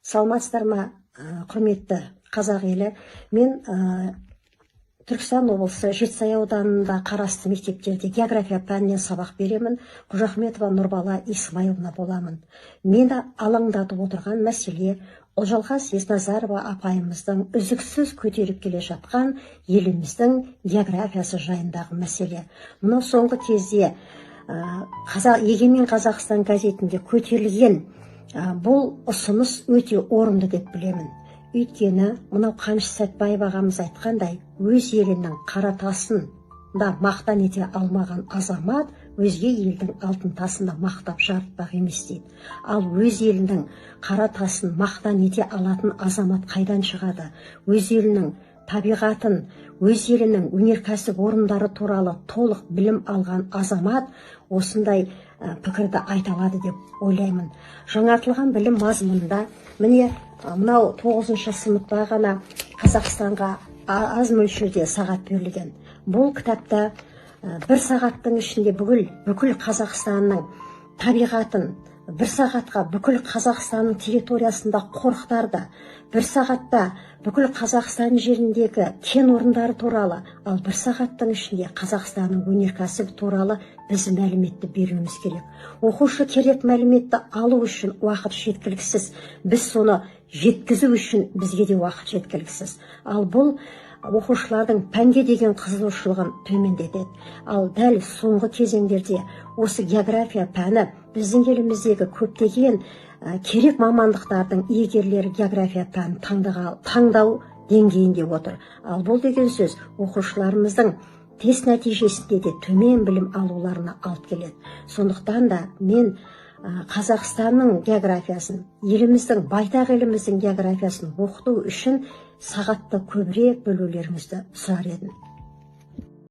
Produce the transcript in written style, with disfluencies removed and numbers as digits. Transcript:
Саламатсыздар ма, құрметті қазақ елі? Мен Түркістан облысы Жетісай ауданында қарасты мектептерде география пәнінен сабақ беремін. Қожахметова Нұрбала Исмаиловна боламын. Мені алаңдатып отырған мәселе Олжалғас Есназарова апайымыздың үзіксіз көтеріп келе жатқан еліміздің географиясы жайындағы мәселе. Мұны соңғы кезде Егемен Қазақстан газетінде көтерілген бұл ұсыныс өте орынды деп білемін. Өйткені мынау Қаныш Сәтбаев ағамыз айтқандай, өз елінің қара тасын да мақтан ете алмаған азамат өзге елдің алтын тасын да мақтап жарытпақ емес дейді. Ал өз елінің қара тасын мақтан ете алатын азамат қайдан шығады? Өз елінің табиғатын, өз елінің өнеркәсіп орындары туралы толық білім алған азамат осындай пікірді айта алады деп ойлаймын. Жаңартылған білім мазмұнында міне мынау 9-шы сыныпта ғана Қазақстанға аз мөлшерде сағат берілген. Бұл кітапта бір сағаттың ішінде бүкіл Қазақстанның табиғатын, бір сағатқа бүкіл Қазақстанның территориясында қорықтарды, бір сағатта бүкіл Қазақстан жеріндегі кен орындары туралы, ал бір сағаттың ішінде Қазақстанның өнеркәсібі туралы біз мәліметті беруіміз керек. Оқушы керек мәліметті алу үшін уақыт жеткіліксіз, біз соны жеткізу үшін бізге де уақыт жеткіліксіз. Ал бұл оқушылардың пәнге деген қызығушылығын төмендетеді. Ал дәл соңғы кезеңдерде осы география пәні біздің еліміздегі көптеген керек мамандықтардың иегерлері география пәнін таңдау деңгейінде отыр. Ал бұл деген сөз оқушыларымыздың тест нәтижесінде де төмен білім алуларына алып келеді. Сондықтан да мен Қазақстанның географиясын, байтақ еліміздің географиясын оқыту үшін сағатты көбірек бөлулеріңізді сұрар едім.